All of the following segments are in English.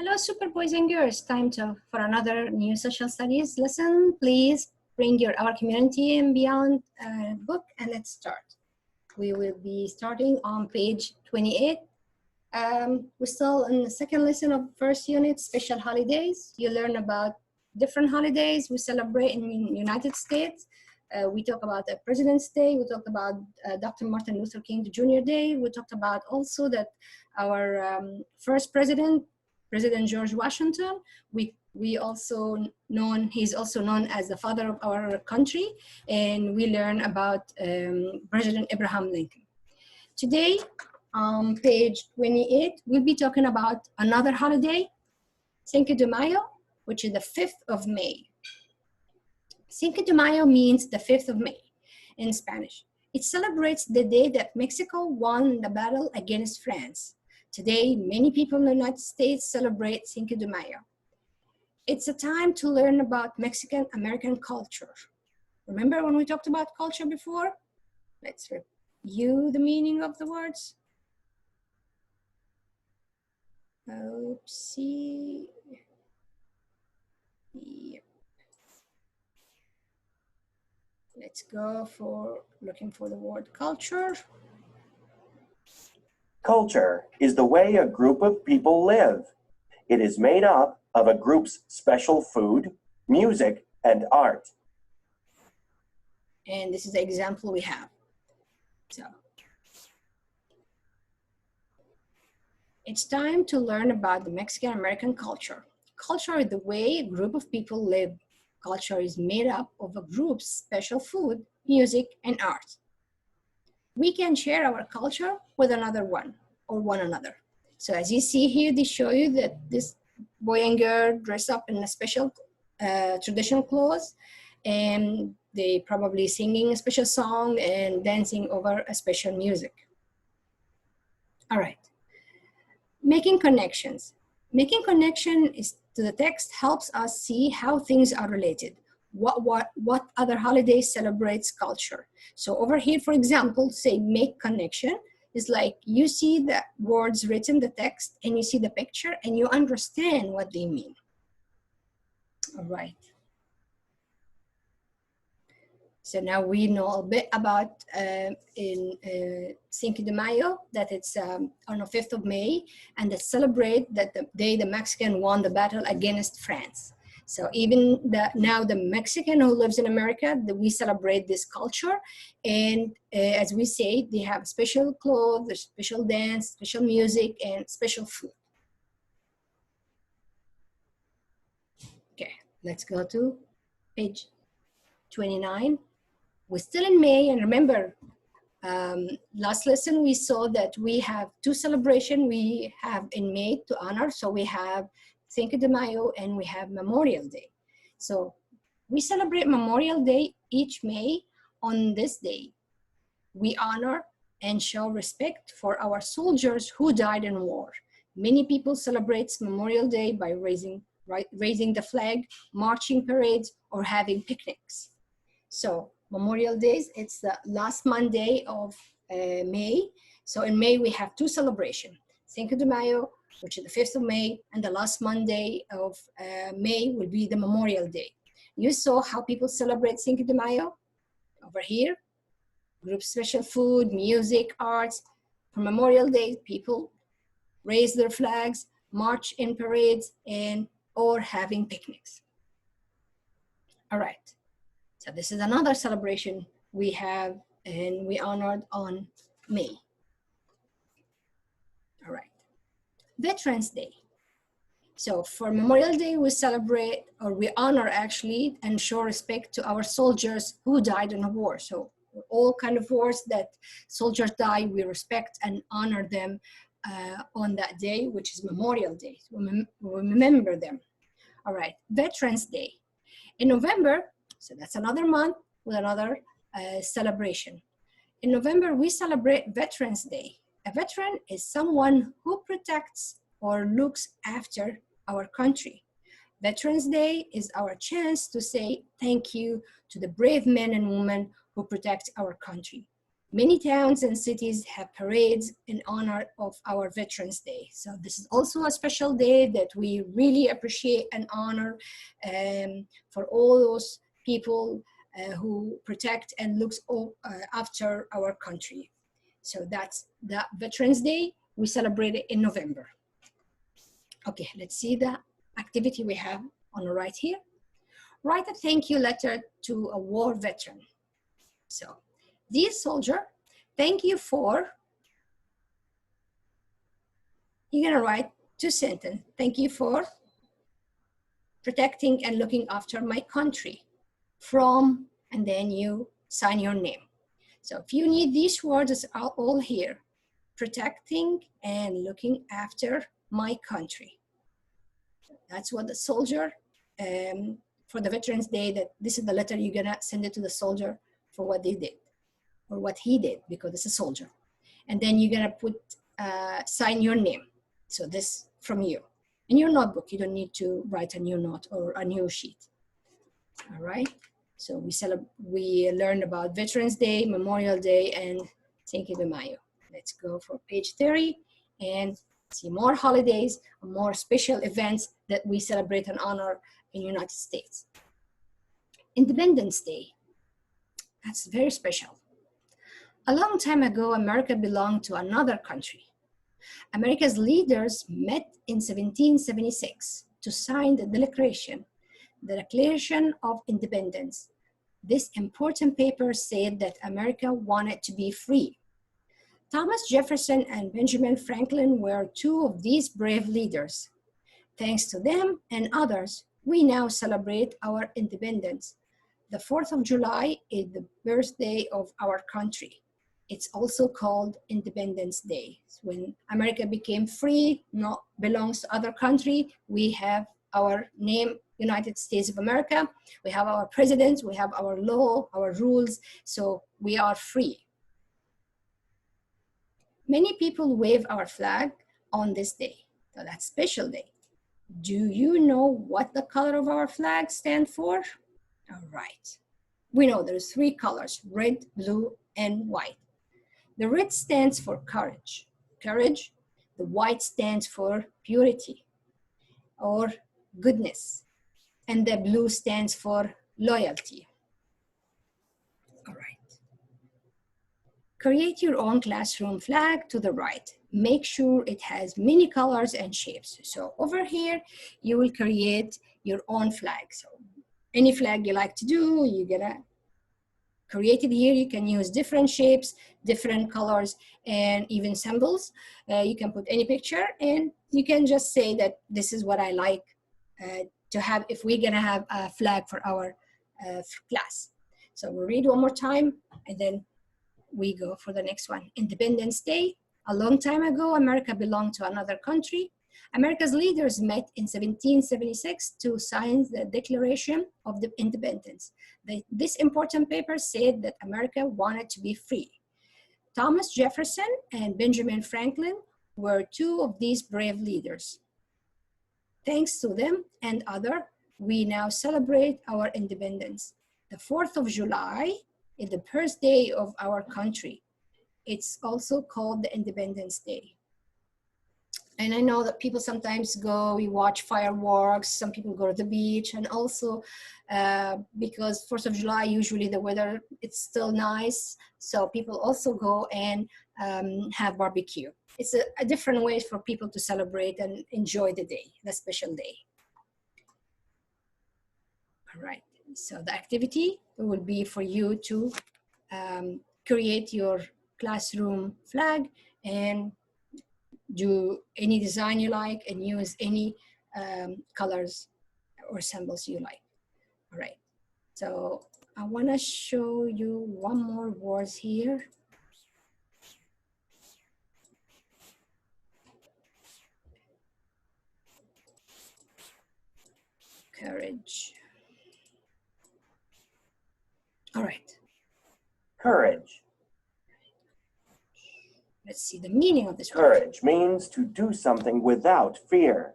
Hello, super boys and girls. For another new social studies lesson. Please bring our community and beyond book and let's start. We will be starting on page 28. We're still in the second lesson of first unit, special holidays. You learn about different holidays we celebrate in the United States. We talk about the President's Day. We talked about Dr. Martin Luther King Jr. Day. We talked about also that our first president, President George Washington, he's also known as the father of our country, and we learn about President Abraham Lincoln. Today, on page 28, we'll be talking about another holiday, Cinco de Mayo, which is the 5th of May. Cinco de Mayo means the 5th of May in Spanish. It celebrates the day that Mexico won the battle against France. Today, many people in the United States celebrate Cinco de Mayo. It's a time to learn about Mexican-American culture. Remember when we talked about culture before? Let's review the meaning of the words. Oopsie. Yep. Let's go for looking for the word culture. Culture is the way a group of people live. It is made up of a group's special food, music, and art. And this is the example we have. So, it's time to learn about the Mexican-American culture. Culture is the way a group of people live. Culture is made up of a group's special food, music, and art. We can share our culture with another one or one another. So as you see here, they show you that this boy and girl dress up in a special traditional clothes, and they probably singing a special song and dancing over a special music. All right. Making connections. Making connection to the text helps us see how things are related. What other holidays celebrates culture? So over here, for example, say make connection is like you see the words written, the text, and you see the picture, and you understand what they mean. All right. So now we know a bit about Cinco de Mayo, that it's on the 5th of May, and they celebrate that the day the Mexican won the battle against France. So even now the Mexican who lives in America, we celebrate this culture. And as we say, they have special clothes, special dance, special music, and special food. Okay, let's go to page 29. We're still in May, and remember, last lesson we saw that we have two celebrations we have in May to honor. So we have Cinco de Mayo and we have Memorial Day. So we celebrate Memorial Day each May. On this day, we honor and show respect for our soldiers who died in war. Many people celebrate Memorial Day by raising the flag, marching parades, or having picnics. So Memorial Days, it's the last Monday of May. So in May, we have two celebrations, Cinco de Mayo, which is the 5th of May, and the last Monday of May will be the Memorial Day. You saw how people celebrate Cinco de Mayo over here. Group special food, music, arts. For Memorial Day, people raise their flags, march in parades, or having picnics. All right. So this is another celebration we have and we honored on May. All right. Veterans Day. So for Memorial Day, we celebrate, or we honor actually, and show respect to our soldiers who died in the war. So all kind of wars that soldiers die, we respect and honor them on that day, which is Memorial Day. We remember them. All right, Veterans Day. In November, so that's another month with another celebration. In November, we celebrate Veterans Day. A veteran is someone who protects or looks after our country. Veterans Day is our chance to say thank you to the brave men and women who protect our country. Many towns and cities have parades in honor of our Veterans Day. So this is also a special day that we really appreciate and honor for all those people who protect and looks after our country. So that's the Veterans Day. We celebrate it in November. Okay, let's see the activity we have on the right here. Write a thank you letter to a war veteran. So, dear soldier, thank you for, you're gonna write 2 sentences. Thank you for protecting and looking after my country from, and then you sign your name. So if you need these words, it's all here. Protecting and looking after my country. That's what the soldier, for the Veterans Day, that this is the letter you're gonna send it to the soldier for what they did, or what he did, because it's a soldier. And then you're gonna put, sign your name. So this from you. In your notebook, you don't need to write a new note or a new sheet. All right, so we learned about Veterans Day, Memorial Day, and Cinco de Mayo. Let's go for page 30 and see more holidays, more special events that we celebrate and honor in the United States. Independence Day, that's very special. A long time ago, America belonged to another country. America's leaders met in 1776 to sign the Declaration of Independence. This important paper said that America wanted to be free. Thomas Jefferson and Benjamin Franklin were 2 of these brave leaders. Thanks to them and others, we now celebrate our independence. The 4th of July is the birthday of our country. It's also called Independence Day. When America became free, not belongs to other country, we have our name, United States of America. We have our president, we have our law, our rules, so we are free. Many people wave our flag on this day, so that's special day. Do you know what the color of our flag stands for? All right. We know there's 3 colors, red, blue, and white. The red stands for courage. The white stands for purity or goodness. And the blue stands for loyalty. All right. Create your own classroom flag to the right. Make sure it has many colors and shapes. So over here, you will create your own flag. So any flag you like to do, you're gonna create it here. You can use different shapes, different colors, and even symbols. You can put any picture, and you can just say that this is what I like to have if we're gonna have a flag for our class. So we'll read one more time, and then we go for the next one. Independence Day. A long time ago, America belonged to another country. America's leaders met in 1776 to sign the Declaration of Independence. This important paper said that America wanted to be free. Thomas Jefferson and Benjamin Franklin were 2 of these brave leaders. Thanks to them and others, we now celebrate our independence. The 4th of July is the birthday of our country. It's also called the Independence Day. And I know that people sometimes go, we watch fireworks, some people go to the beach, and also because 4th of July, usually the weather, it's still nice. So people also go and have barbecue. It's a different way for people to celebrate and enjoy the day, the special day. All right, so the activity will be for you to create your classroom flag and do any design you like and use any colors or symbols you like. All right, so I want to show you one more word here. Courage. All right. Courage. Let's see the meaning of this word. Courage means to do something without fear.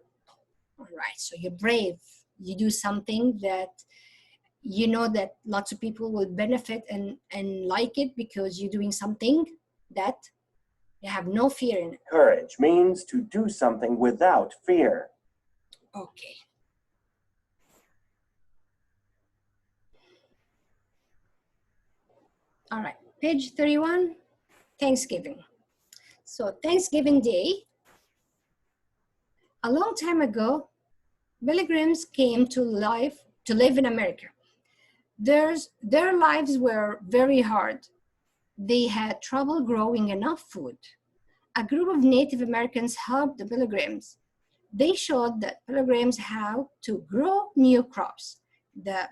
All right, so you're brave. You do something that you know that lots of people will benefit and like it because you're doing something that you have no fear in it. Courage means to do something without fear. Okay. All right, page 31, Thanksgiving. So Thanksgiving Day, a long time ago, pilgrims came to live in America. Their lives were very hard. They had trouble growing enough food. A group of Native Americans helped the pilgrims. They showed the pilgrims how to grow new crops. The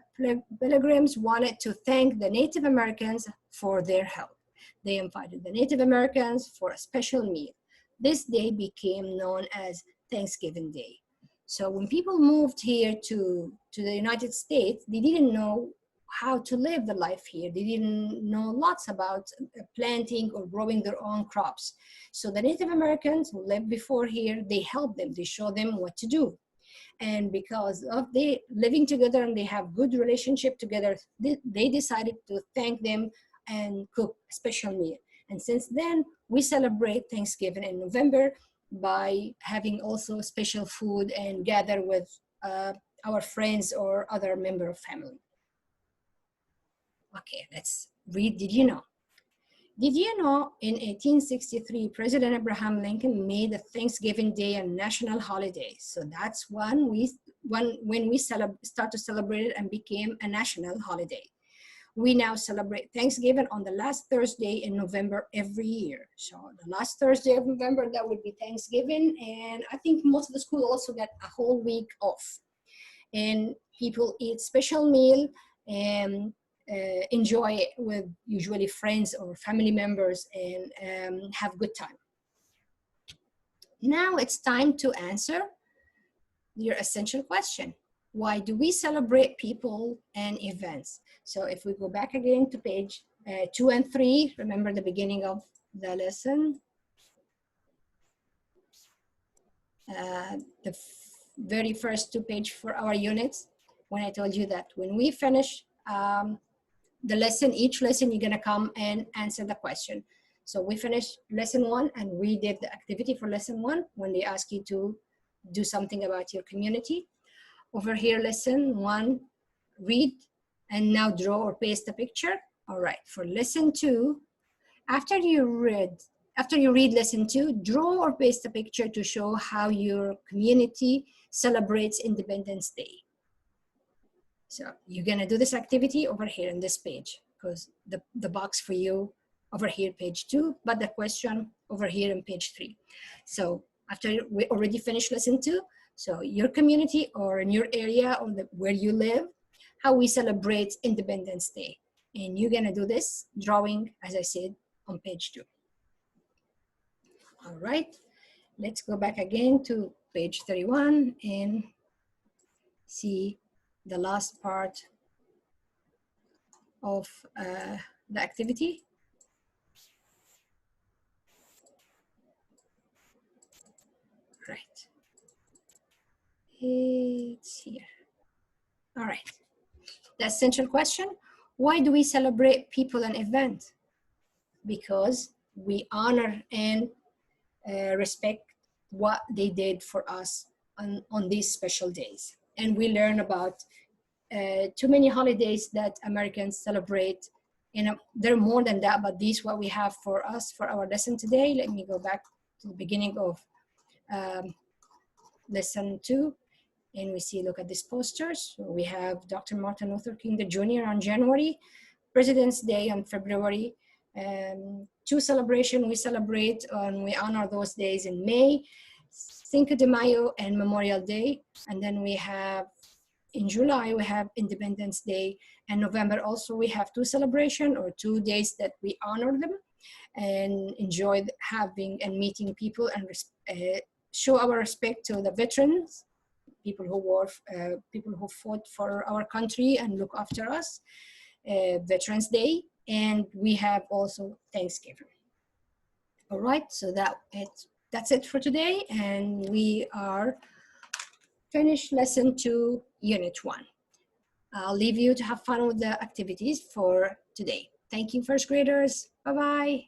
pilgrims wanted to thank the Native Americans for their help. They invited the Native Americans for a special meal. This day became known as Thanksgiving Day. So when people moved here to the United States, they didn't know how to live the life here. They didn't know lots about planting or growing their own crops. So the Native Americans who lived before here, they helped them, they showed them what to do. And because of they living together and they have good relationship together, they decided to thank them and cook a special meal. And since then, we celebrate Thanksgiving in November by having also special food and gather with our friends or other member of family. Okay, let's read. Did you know? Did you know in 1863, President Abraham Lincoln made a Thanksgiving Day a national holiday? So that's when we start to celebrate it and became a national holiday. We now celebrate Thanksgiving on the last Thursday in November every year. So the last Thursday of November, that would be Thanksgiving. And I think most of the school also get a whole week off. And people eat special meal and enjoy it with usually friends or family members and have good time. Now it's time to answer your essential question. Why do we celebrate people and events? So if we go back again to page 2 and 3, remember the beginning of the lesson. The very first 2 pages for our units, when I told you that when we finish the lesson, each lesson, you're gonna come and answer the question. So we finished lesson 1 and we did the activity for lesson 1 when they ask you to do something about your community. Over here, lesson 1, read and now draw or paste a picture. All right, for lesson 2, after you read lesson 2, draw or paste a picture to show how your community celebrates Independence Day. So you're gonna do this activity over here in this page because the box for you over here, page 2, but the question over here in page 3. So after we already finished lesson 2, so your community or in your area or where you live, how we celebrate Independence Day. And you're gonna do this drawing, as I said, on page 2. All right, let's go back again to page 31 and see the last part of the activity. Right. It's here. All right. The essential question, why do we celebrate people and events? Because we honor and respect what they did for us on these special days. And we learn about too many holidays that Americans celebrate. There are more than that, but these what we have for us for our lesson today. Let me go back to the beginning of lesson 2. And we see, look at these posters. So we have Dr. Martin Luther King Jr. on January, President's Day on February, 2 celebration we celebrate and we honor those days in May, Cinco de Mayo and Memorial Day. And then we have, in July, we have Independence Day, and November also we have 2 celebration or 2 days that we honor them and enjoy having and meeting people and show our respect to the veterans, people who fought for our country and look after us, Veterans Day, and we have also Thanksgiving. All right, so that's it for today, and we are finished lesson 2, unit 1. I'll leave you to have fun with the activities for today. Thank you, first graders. Bye-bye.